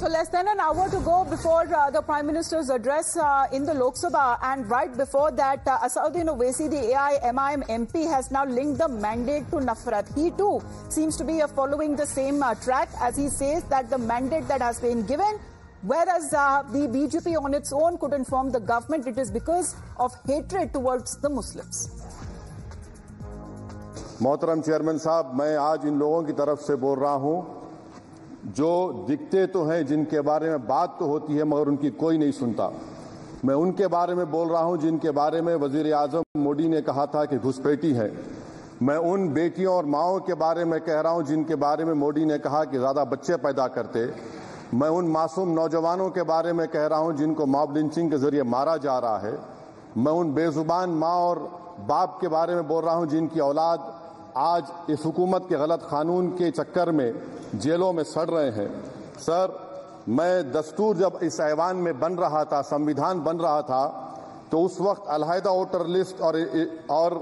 So less than an hour to go before the Prime Minister's address in the Lok Sabha, and right before that, Asaduddin Owaisi, the AIMIM MP, has now linked the mandate to Nafrat. He too seems to be following the same track, as he says that the mandate that has been given, whereas the BJP on its own could inform the government it is because of hatred towards the Muslims. मोहतरम chairman साहब, मैं आज इन लोगों की तरफ से बोल रहा हूं जो दिखते तो हैं, जिनके बारे में बात तो होती है मगर उनकी कोई नहीं सुनता। मैं उनके बारे में बोल रहा हूं जिनके बारे में वजीर आजम मोदी ने कहा था कि घुसपैठी है। मैं उन बेटियों और माओं के बारे में कह रहा हूं जिनके बारे में मोदी ने कहा कि ज्यादा बच्चे पैदा करते। मैं उन मासूम नौजवानों के बारे में कह रहा हूं जिनको मॉब लिंचिंग के जरिए मारा जा रहा है। मैं उन बेजुबान माँ और बाप के बारे में बोल रहा हूं जिनकी औलाद आज इस हुकूमत के गलत कानून के चक्कर में जेलों में सड़ रहे हैं। सर, मैं दस्तूर जब इस ऐवान में बन रहा था, संविधान बन रहा था, तो उस वक्त अलहदा वोटर लिस्ट और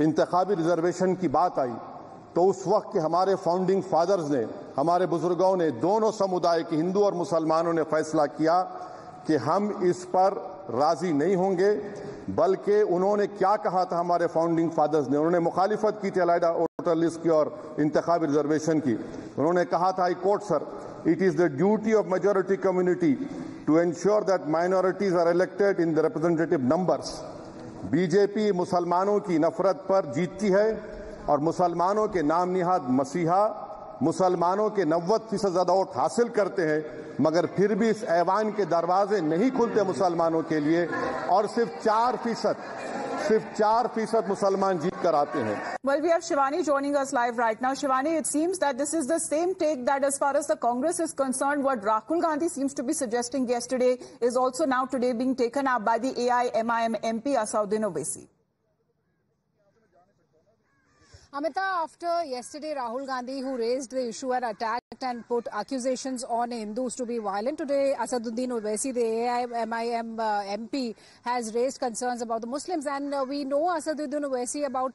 इंतखाबी रिजर्वेशन की बात आई, तो उस वक्त के हमारे फाउंडिंग फादर्स ने, हमारे बुजुर्गों ने, दोनों समुदाय के हिंदू और मुसलमानों ने फैसला किया कि हम इस पर राजी नहीं होंगे। बल्कि उन्होंने क्या कहा था हमारे फाउंडिंग फादर्स ने, उन्होंने मुखालिफत की थी अलहदा वोटर लिस्ट की और इंतखाबी रिजर्वेशन की। उन्होंने कहा था, I quote sir, it is the duty of majority community to ensure that minorities are elected in the representative numbers. BJP मुसलमानों की नफरत पर जीतती है और मुसलमानों के नाम निहाद मसीहा मुसलमानों के 90% ज्यादा वोट हासिल करते हैं, मगर फिर भी इस ऐवान के दरवाजे नहीं खुलते मुसलमानों के लिए, और सिर्फ 4% मुसलमान जीत कर आते हैं। Well, we have Shivani joining us live right now. Shivani, it seems that this is the same take that as far as the Congress is concerned, what Rahul Gandhi seems to be suggesting yesterday is also now today being taken up by the AIMIM MP Asaduddin Owaisi. Amita, after yesterday, Rahul Gandhi, who raised the issue and attacked and put accusations on Hindus to be violent, today Asaduddin Owaisi, the AIMIM MP, has raised concerns about the Muslims. And we know Asaduddin Owaisi about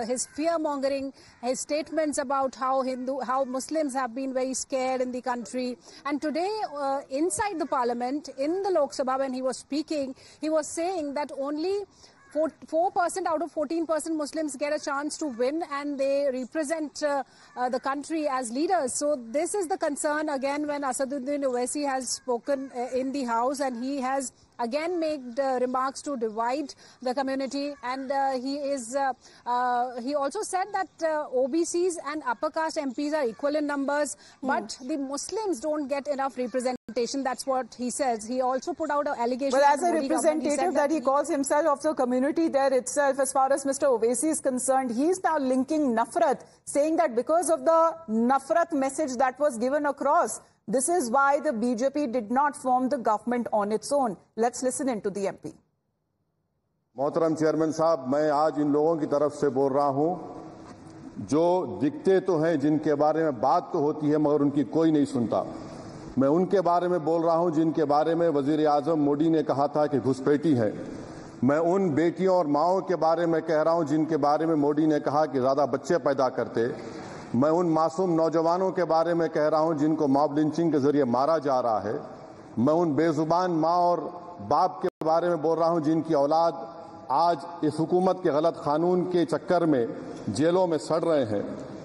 his fear-mongering, his statements about how Muslims have been very scared in the country. And today, inside the parliament, in the Lok Sabha, when he was speaking, he was saying that only 4% out of 14% Muslims get a chance to win, and they represent the country as leaders. So this is the concern again when Asaduddin Owaisi has spoken in the House, and he has again made remarks to divide the community. And he also said that OBCs and upper caste MPs are equal in numbers, but the Muslims don't get enough representation. That's what he says. He also put out an allegation. Well, as a representative that he calls himself of the community there itself, as far as Mr. Owaisi is concerned, he is now linking Nafrat, saying that because of the Nafrat message that was given across, this is why the BJP did not form the government on its own. Let's listen into the MP. मोहतरम chairman साहब, मैं आज इन लोगों की तरफ से बोल रहा हूं जो दिखते तो हैं, जिनके बारे में बात तो होती है मगर उनकी कोई नहीं सुनता। मैं उनके बारे में बोल रहा हूं जिनके बारे में वजीर आजम मोदी ने कहा था कि घुसपैठी है। मैं उन बेटियों और माओं के बारे में कह रहा हूं जिनके बारे में मोदी ने कहा कि ज्यादा बच्चे पैदा करते। मैं उन मासूम नौजवानों के बारे में कह रहा हूं जिनको मॉब लिंचिंग के जरिए मारा जा रहा है। मैं उन बेजुबान माँ और बाप के बारे में बोल रहा हूं जिनकी औलाद आज इस हुकूमत के गलत कानून के चक्कर में जेलों में सड़ रहे हैं।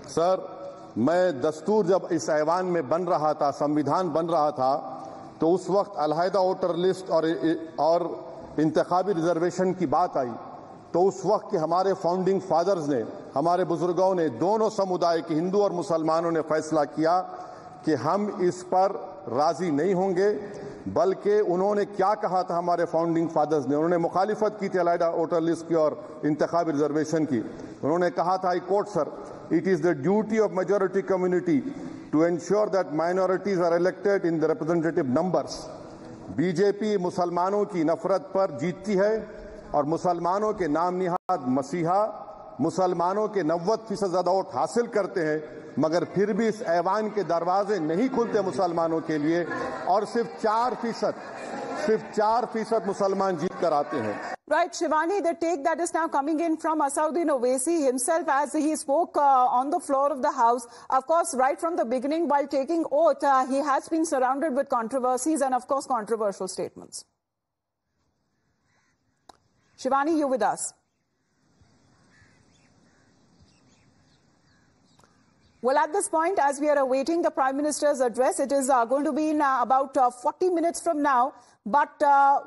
सर, मैं दस्तूर जब इस ऐवान में बन रहा था, संविधान बन रहा था, तो उस वक्त अलहदा वोटर लिस्ट और इंतखाबी रिजर्वेशन की बात आई, तो उस वक्त के हमारे फाउंडिंग फादर्स ने, हमारे बुजुर्गों ने, दोनों समुदाय के हिंदू और मुसलमानों ने फैसला किया कि हम इस पर राजी नहीं होंगे। बल्कि उन्होंने क्या कहा था हमारे फाउंडिंग फादर्स ने, उन्होंने मुखालिफत की थी अलहदा वोटर लिस्ट की और इंतखाबी रिजर्वेशन की। उन्होंने कहा था, I quote sir, it is the duty of majority community to ensure that minorities are elected in the representative numbers. BJP मुसलमानों की नफरत पर जीतती है और मुसलमानों के नाम निहाद मसीहा मुसलमानों के 90% ज्यादा वोट हासिल करते हैं, मगर फिर भी इस ऐवान के दरवाजे नहीं खुलते मुसलमानों के लिए, और सिर्फ सिर्फ 4% मुसलमान जीत कर आते हैं। Right, Shivani, the take that is now coming in from Asauddin Owaisi himself as he spoke on the floor of the House. Of course, right from the beginning, while taking oath, he has been surrounded with controversies and, of course, controversial statements. Shivani, you with us? Well, at this point, as we are awaiting the Prime Minister's address, it is going to be in about 40 minutes from now. But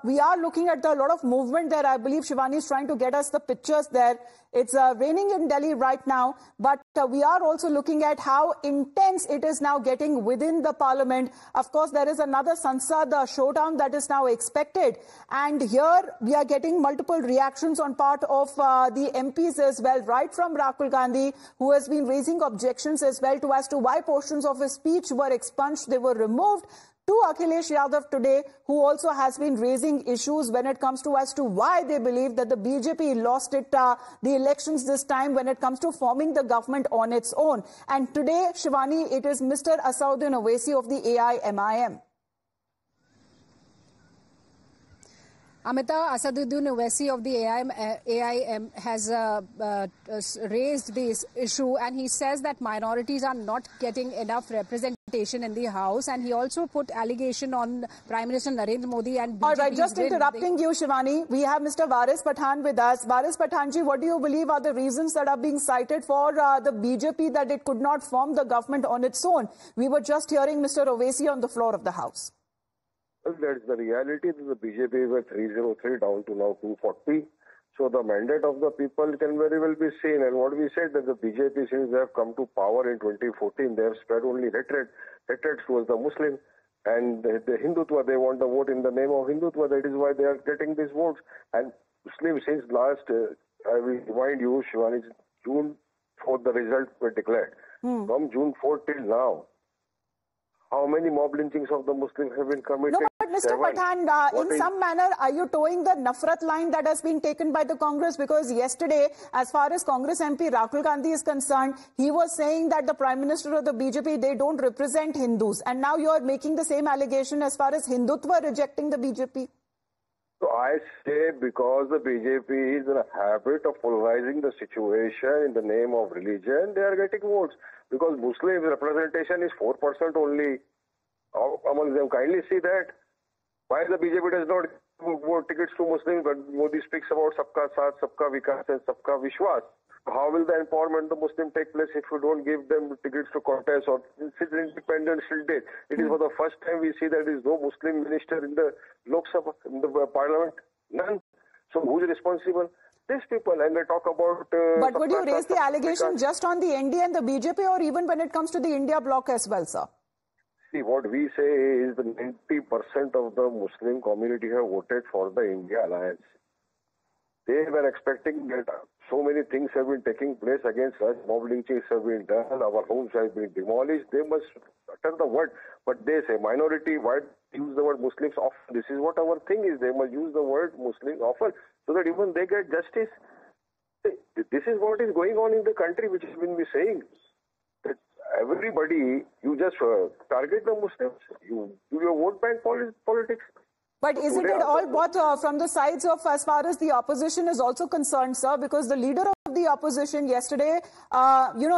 we are looking at a lot of movement there. I believe Shivani is trying to get us the pictures there. It's raining in Delhi right now, but we are also looking at how intense it is now getting within the parliament. Of course, there is another Sansad showdown that is now expected. And here we are getting multiple reactions on part of the MPs as well, right from Rahul Gandhi, who has been raising objections as well as to why portions of his speech were expunged, they were removed, to Akhilesh Yadav today, who also has been raising issues when it comes to as to why they believe that the BJP lost the elections this time when it comes to forming the government on its own. And today, Shivani, it is Mr. Asauddin Owaisi of the AIMIM. Amita, Asauddin Owaisi of the AIM has raised this issue, and he says that minorities are not getting enough representation in the House, and he also put allegation on Prime Minister Narendra Modi and BJP. All right, just interrupting you, Shivani, we have Mr. Varis Pathan with us. Varis Pathanji, what do you believe are the reasons that are being cited for the BJP that it could not form the government on its own? We were just hearing Mr. Owaisi on the floor of the House. Well, that's the reality. The BJP were 303 down to now 240. So the mandate of the people can very well be seen. And what we said that the BJP, since they have come to power in 2014, they have spread only hatred towards the Muslim. And the Hindutva, they want the vote in the name of Hindutva. That is why they are getting these votes. And Muslims, since last, I will remind you, Shivani, June 4th, the results were declared. From June 4th till now, how many mob lynchings of the Muslims have been committed? No, but Mr. Pathan, in some manner, are you towing the Nafrat line that has been taken by the Congress? Because yesterday, as far as Congress MP Rahul Gandhi is concerned, he was saying that the Prime Minister of the BJP, they don't represent Hindus. And now you are making the same allegation as far as Hindutva rejecting the BJP. So I say because the BJP is in a habit of polarizing the situation in the name of religion, they are getting votes. Because Muslim representation is 4% only among them. Kindly see that. Why the BJP does not give tickets to Muslims, but Modi speaks about Sabka Saath, Sabka Vikas and Sabka Vishwas. How will the empowerment of the Muslim take place if you don't give them tickets to contest or sit independent till date? It is for the first time we see that there is no Muslim minister in the Lok Sabha, in the parliament. None. So who is responsible? These people, and they talk about... but would you raise the allegation just on the NDA and the BJP, or even when it comes to the India bloc as well, sir? See, what we say is that 90% of the Muslim community have voted for the India alliance. They were expecting that so many things have been taking place against us. Mob lynchings have been done, our homes have been demolished. They must utter the word. But they say minority, why use the word Muslims often? This is what our thing is. They must use the word Muslims often so that even they get justice. This is what is going on in the country, which has been saying. That everybody, you just target the Muslims. You do your vote bank politics. But isn't it all bought from the sides of as far as the opposition is also concerned, sir? Because the leader of the opposition yesterday,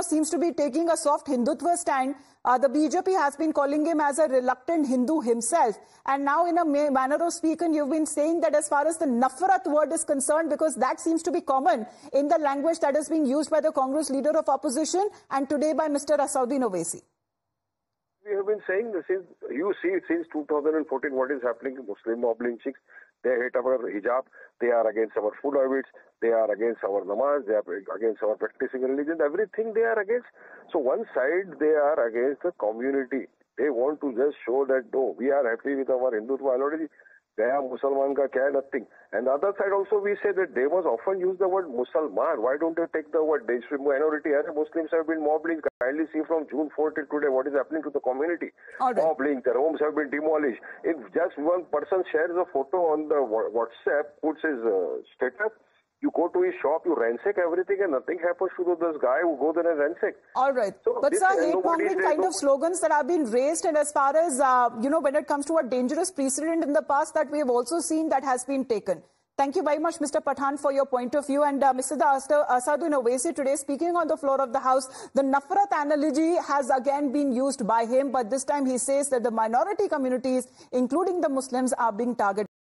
seems to be taking a soft Hindutva stand. The BJP has been calling him as a reluctant Hindu himself. And now in a manner of speaking, you've been saying that as far as the Nafrat word is concerned, because that seems to be common in the language that is being used by the Congress leader of opposition and today by Mr. Asauddin Owaisi. We have been saying this since, you see it since 2014, what is happening to Muslim mob lynchings. They hate our hijab, they are against our food habits, they are against our namaz, they are against our practicing religion, everything they are against. So one side, they are against the community. They want to just show that, no, we are happy with our Hindutva ideology. Gaya Musalman ka kya, nothing. And the other side also we say that they must often use the word Musalman. Why don't they take the word? They should minority. Muslims have been mob lynched. Kindly see from June 4th till today what is happening to the community. Right. Mob lynched, their homes have been demolished. If just one person shares a photo on the WhatsApp, puts his status, You go to his shop, you ransack everything, and nothing happens to this guy who goes there and ransack. All right. So but sir, hate-mongering kind of no... slogans that have been raised, and as far as, when it comes to a dangerous precedent in the past that we have also seen that has been taken. Thank you very much, Mr. Pathan, for your point of view. And Mr. Asaduddin Owaisi today, speaking on the floor of the House, the Nafrat analogy has again been used by him, but this time he says that the minority communities, including the Muslims, are being targeted.